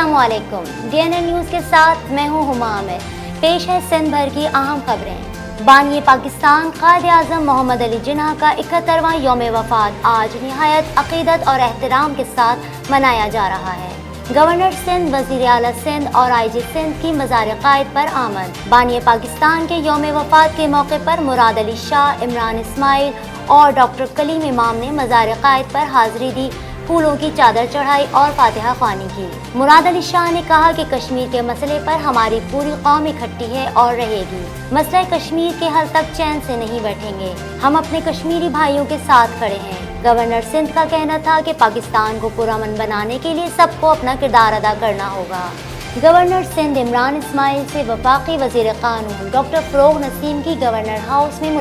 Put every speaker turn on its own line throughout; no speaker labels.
अस्सलाम वालेकुम। DNN news के साथ मैं हूँ हुमा आमिर। पेश है सिंध भर की अहम खबरें। बानी पाकिस्तान कायद-ए-आज़म मोहम्मद अली जिन्ना का 71वां यौम वफ़ात आज निहायत अक़ीदत और एहतराम के साथ मनाया जा रहा है। गवर्नर सिंध, वज़ीर आला सिंध और IG सिंध की मज़ार क़ायद पर आमद। बानी पाकिस्तान के यौम वफ़ात के मौके पर मुराद अली शाह, इमरान इस्माइल और डॉक्टर कलीम इमाम ने मज़ार क़ायद पर हाज़िरी दी, फूलों की चादर चढ़ाई और फातिहा ख़्वानी की। मुराद अली शाह ने कहा कि कश्मीर के मसले पर हमारी पूरी कौम इकट्ठी है और रहेगी। मसला कश्मीर के हल तक चैन से नहीं बैठेंगे। हम अपने कश्मीरी भाइयों के साथ खड़े हैं। गवर्नर सिंध का कहना था कि पाकिस्तान को पुरअमन बनाने के लिए सबको अपना किरदार अदा करना होगा। गवर्नर सिंध इमरान इस्माइल से वफाकी वज़ीर क़ानून डॉक्टर फ़रोग़ नसीम की गवर्नर हाउस में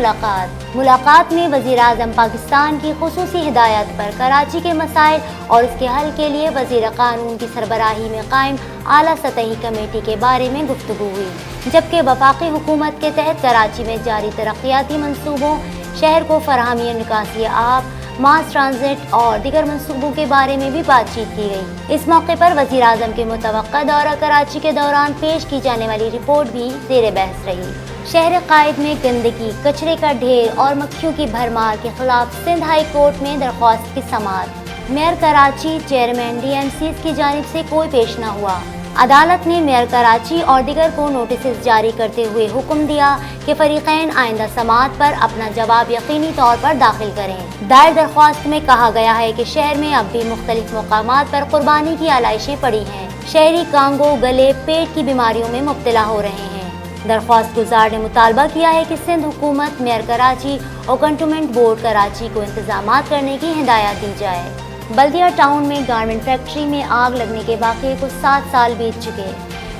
मुलाकात में वज़ीर आज़म पाकिस्तान की ख़ुसूसी हिदायत पर कराची के मसाइल और इसके हल के लिए वज़ीर क़ानून की सरबराही में कायम आला सतही कमेटी के बारे में गुफ्तगू हुई, जबकि वफाकी हुकूमत के तहत कराची में जारी तरक्याती मंसूबों, शहर को फराहमी निकासी आब, मास ट्रांजिट और दीगर मंसूबों के बारे में भी बातचीत की गई। इस मौके पर वज़ीर आज़म के मुतवक्का दौरा कराची के दौरान पेश की जाने वाली रिपोर्ट भी ज़ेर बहस रही। शहर क़ायद में गंदगी, कचरे का ढेर और मक्खियों की भरमार के खिलाफ सिंध हाई कोर्ट में दरख्वास्त की समाअत। मेयर कराची, चेयरमैन DMCs की जानिब से कोई पेश न हुआ। अदालत ने मेयर कराची और दिगर को नोटिस जारी करते हुए हुक्म दिया कि फरीक़ैन आइंदा समाअत पर अपना जवाब यकीनी तौर पर दाखिल करें। दायर दरख्वास्त में कहा गया है कि शहर में अब भी मुख्तलिफ मकामात पर कुर्बानी की आलाइशें पड़ी हैं। शहरी कांगो, गले, पेट की बीमारियों में मुब्तला हो रहे हैं। दरख्वास्त गुजार ने मुतालबा किया है कि सिंध हुकूमत, मेयर कराची और कंटोनमेंट बोर्ड कराची को इंतजामात करने की हिदायत दी जाए। बल्दिया टाउन में गारमेंट फैक्ट्री में आग लगने के वाक़े को 7 साल बीत चुके,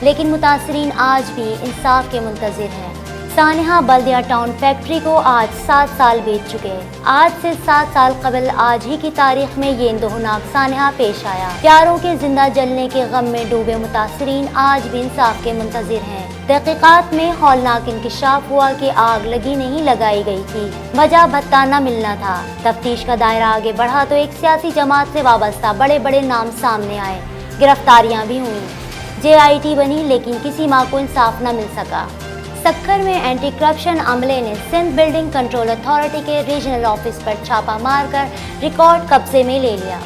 लेकिन मुतासरीन आज भी इंसाफ के मुंतज़िर हैं। सानिहा बल्दिया टाउन फैक्ट्री को आज 7 साल बीत चुके। आज से 7 साल कबल आज ही की तारीख में ये इंदोहनाक सानिहा पेश आया। प्यारों के जिंदा जलने के गम में डूबे मुतासरीन आज भी इंसाफ के मुंतज़िर हैं। तहक़ीक़ात में हौलनाक इंकशाफ हुआ कि आग लगी नहीं, लगाई गई थी। वजह भत्ता न मिलना था। तफ्तीश का दायरा आगे बढ़ा तो एक सियासी जमात से वाबस्ता बड़े बड़े नाम सामने आए। गिरफ्तारियां भी हुई। JIT बनी, लेकिन किसी माँ को इंसाफ न मिल सका। सक्कर में एंटी करप्शन अमले ने सिंध बिल्डिंग कंट्रोल अथॉरिटी के रीजनल ऑफिस पर छापा मारकर रिकॉर्ड कब्जे में ले लिया।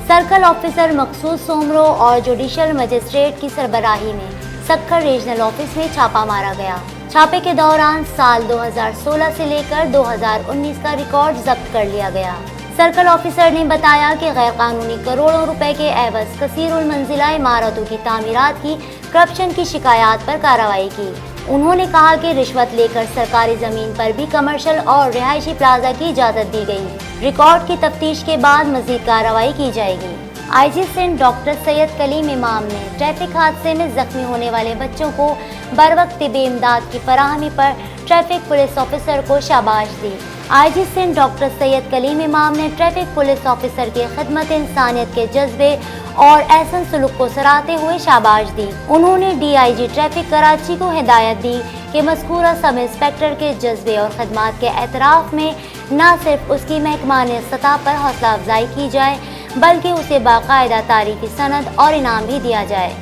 सर्कल ऑफिसर मकसूद सोमरो और जुडिशल मजिस्ट्रेट की सरबराही में सक्कर रीजनल ऑफिस में छापा मारा गया। छापे के दौरान साल 2016 से लेकर 2019 का रिकॉर्ड जब्त कर लिया गया। सर्कल ऑफिसर ने बताया कि गैर कानूनी करोड़ों रुपए के एवज कसीरुल मंजिला इमारतों की तामीरात की करप्शन की शिकायत पर कार्रवाई की। उन्होंने कहा कि रिश्वत लेकर सरकारी जमीन पर भी कमर्शियल और रिहायशी प्लाजा की इजाज़त दी गई। रिकॉर्ड की तफ्तीश के बाद मजीद कार्रवाई की जाएगी। IG सिंध डॉक्टर सैयद कलीम इमाम ने ट्रैफिक हादसे में जख्मी होने वाले बच्चों को बरवक्त तिब्बी इमदाद की फराहमी पर ट्रैफिक पुलिस ऑफिसर को शाबाश दी। IG सिंध डॉक्टर सैयद कलीम इमाम ने ट्रैफिक पुलिस ऑफिसर के खिदमत इंसानियत के जज्बे और एहसन सलूक को सराहते हुए शाबाश दी। उन्होंने DIG ट्रैफिक कराची को हिदायत दी कि मज़कूरा सब इंस्पेक्टर के जज्बे और खदमात के एतराफ़ में न सिर्फ उसकी महकमाने सतह पर हौसला अफजाई की जाए, बल्कि उसे बाकायदा तारीखी सनद और इनाम भी दिया जाए।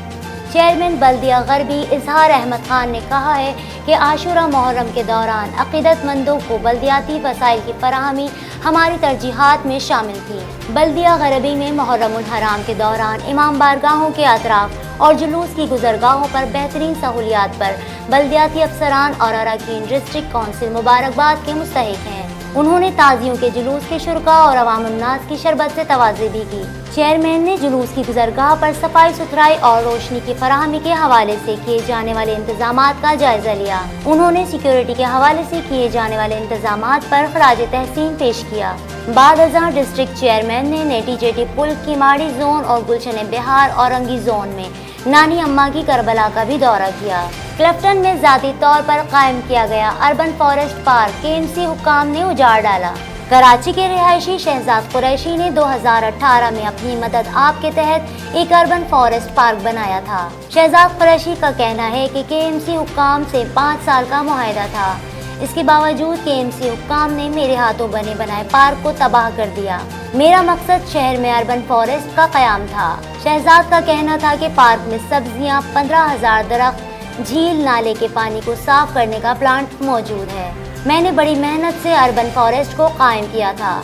चेयरमैन बल्दिया गरबी इजहार अहमद खान ने कहा है कि आशूरा मुहर्रम के दौरान अक़ीदतमंदों को बल्दियाती वसाइल की फराहमी हमारी तरजीहात में शामिल थी। बल्दिया गरबी में मुहर्रमुल हराम के दौरान इमाम बारगाहों के अतराफ और जुलूस की गुजरगाहों पर बेहतरीन सहूलियात पर बल्दियाती अफसरान और अरकान डिस्ट्रिक्ट कौंसिल मुबारकबाद के मुस्तहिक हैं। उन्होंने ताजियों के जुलूस के शुरका और अवामुन्नास की शरबत से तवाज़ी भी की। चेयरमैन ने जुलूस की गुजरगाह पर सफाई सुथराई और रोशनी की फराहमी के हवाले से किए जाने वाले इंतजामात का जायजा लिया। उन्होंने सिक्योरिटी के हवाले से किए जाने वाले इंतजामात पर खराज तहसीन पेश किया। बाद अज़ां डिस्ट्रिक्ट चेयरमैन ने नेटी जेटी पुल, किमाड़ी जोन और गुलशन बिहार औरंगी जोन में नानी अम्मा की करबला का भी दौरा किया। क्लिफ्टन में ज़ाती तौर पर कायम किया गया अर्बन फॉरेस्ट पार्क KMC हुक्काम ने उजाड़ डाला। कराची के रिहायशी शहजाद कुरैशी ने 2018 में अपनी मदद आप के तहत एक अर्बन फॉरेस्ट पार्क बनाया था। शहजाद कुरैशी का कहना है कि KMC हुक्काम से 5 साल का मुआहदा था, اس کے باوجود KMC حکام نے میرے ہاتھوں بنے بنائے پارک کو تباہ کر دیا۔ میرا مقصد شہر میں اربن فارسٹ کا قیام تھا۔ شہزاد کا کہنا تھا کہ پارک میں سبزیاں، 15,000 درخت، جھیل نالے کے پانی کو صاف کرنے کا پلانٹ موجود ہے۔ میں نے بڑی محنت سے اربن فارسٹ کو قائم کیا تھا۔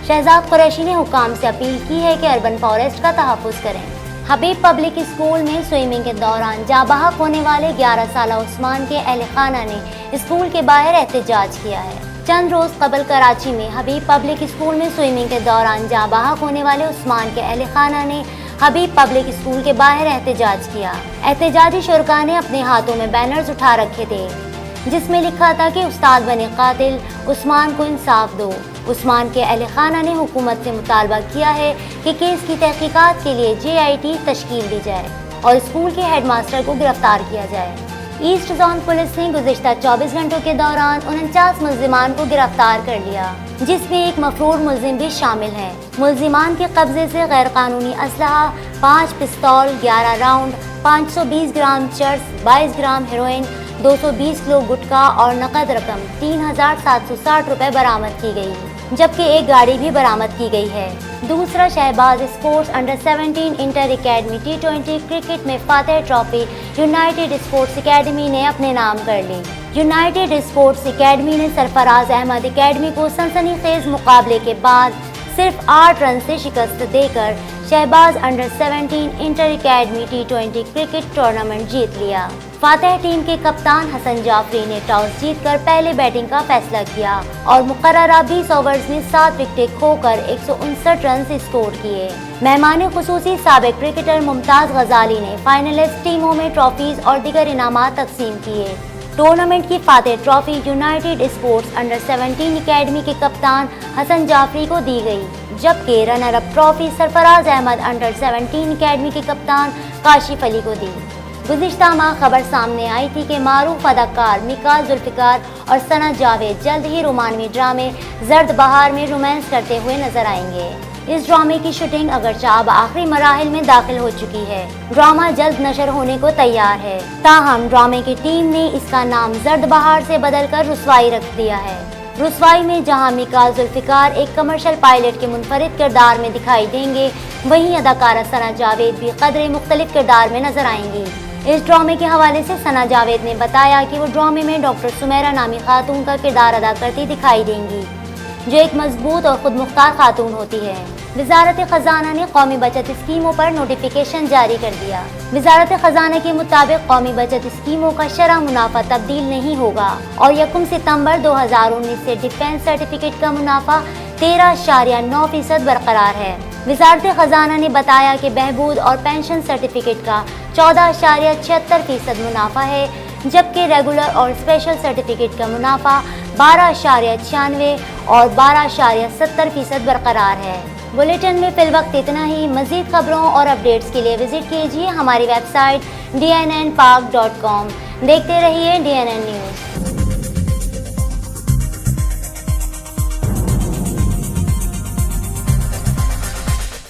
شہزاد قریشی نے حکام سے اپیل کی ہے کہ اربن فارسٹ کا تحفظ کریں۔ حبیب پبلک اسکول میں سوئمنگ کے دوران جاں بحق ہونے والے 11 سالہ عثمان کے اہل خانہ نے اسکول کے باہر احتجاج کیا ہے۔ چند روز قبل کراچی میں حبیب پبلک اسکول میں سوئمنگ کے دوران جاں بحق ہونے والے عثمان کے اہل خانہ نے حبیب پبلک اسکول کے باہر احتجاج کیا۔ احتجاجی شرکاء نے اپنے ہاتھوں میں بینرز اٹھا رکھے تھے جس میں لکھا تھا کہ استاد بنے قاتل، عثمان کو انصاف دو۔ عثمان کے اہل خانہ نے حکومت سے مطالبہ کیا ہے کہ کیس کی تحقیقات کے لیے JIT تشکیل دی جائے اور اسکول کے ہیڈ ماسٹر کو گرفتار کیا جائے۔ ایسٹ زون پولیس نے گزشتہ 24 گھنٹوں کے دوران 49 ملزمان کو گرفتار کر لیا، جس میں ایک مفرور ملزم بھی شامل ہے۔ ملزمان کے قبضے سے غیر قانونی اسلحہ، 5 پستول، 11 راؤنڈ، 520 گرام چرس، 22 گرام ہیروئن، 220 کلو گٹکا اور نقد رقم 3,760 روپے برآمد کی گئی، جبکہ ایک گاڑی بھی برآمد کی گئی ہے۔ دوسرا، Shahbaz sports under 17 inter academy T20 cricket میں فاتح ٹرافی یونائیٹڈ اسپورٹس اکیڈمی نے اپنے نام کر لی۔ یونائیٹڈ اسپورٹس اکیڈمی نے سرفراز احمد اکیڈمی کو سنسنی خیز مقابلے کے بعد صرف 8 رن سے شکست دے کر Shahbaz under 17 inter academy T20 cricket tournament جیت لیا۔ فاتح ٹیم کے کپتان حسن جعفری نے ٹاس جیت کر پہلے بیٹنگ کا فیصلہ کیا اور مقررہ 20 اوورز میں 7 وکٹیں کھو کر 159 رنز اسکور کیے۔ مہمان خصوصی سابق کرکٹر ممتاز غزالی نے فائنلسٹ ٹیموں میں ٹرافیز اور دیگر انعامات تقسیم کیے۔ ٹورنامنٹ کی فاتح trophy United sports under 17 academy کے کپتان حسن جعفری کو دی گئی، جبکہ رنر اپ ٹرافی سرفراز احمد انڈر 17 اکیڈمی کے کپتان کاشف علی کو دی۔ گزشتہ ماہ خبر سامنے آئی تھی کہ معروف اداکار میکا ذوالفقار اور ثنا جاوید جلد ہی رومانوی ڈرامے زرد بہار میں رومانس کرتے ہوئے نظر آئیں گے۔ اس ڈرامے کی شوٹنگ اگرچہ اب آخری مراحل میں داخل ہو چکی ہے۔ ڈرامہ جلد نشر ہونے کو تیار ہے، تاہم ڈرامے کی ٹیم نے اس کا نام زرد بہار سے بدل کر رسوائی رکھ دیا ہے۔ رسوائی میں جہاں میکا ذوالفقار ایک کمرشل پائلٹ کے منفرد کردار میں دکھائی دیں گے، وہیں اداکارہ ثنا جاوید بھی قدرے مختلف کردار میں نظر آئیں گی۔ اس ڈرامے کے حوالے سے ثنا جاوید نے بتایا کہ وہ ڈرامے میں ڈاکٹر سمیرہ نامی خاتون کا کردار ادا کرتی دکھائی دیں گی، جو ایک مضبوط اور خود مختار خاتون ہوتی ہے۔ وزارت خزانہ نے قومی بچت اسکیموں پر نوٹیفیکیشن جاری کر دیا۔ وزارت خزانہ کے مطابق قومی بچت اسکیموں کا شرح منافع تبدیل نہیں ہوگا اور 1 ستمبر 2019 سے ڈیفنس سرٹیفکیٹ کا منافع 13.9% برقرار ہے۔ وزارت خزانہ نے بتایا کہ بہبود اور پینشن سرٹیفکیٹ کا 14.76% منافع ہے، جبکہ ریگولر اور اسپیشل سرٹیفکیٹ کا منافع 12.96 اور 12.70% برقرار ہے۔ بلیٹن میں فی الوقت اتنا ہی۔ مزید خبروں اور اپڈیٹس کے لیے وزٹ کیجیے ہماری ویب سائٹ dnnpak.com۔ دیکھتے رہیے DNN نیوز۔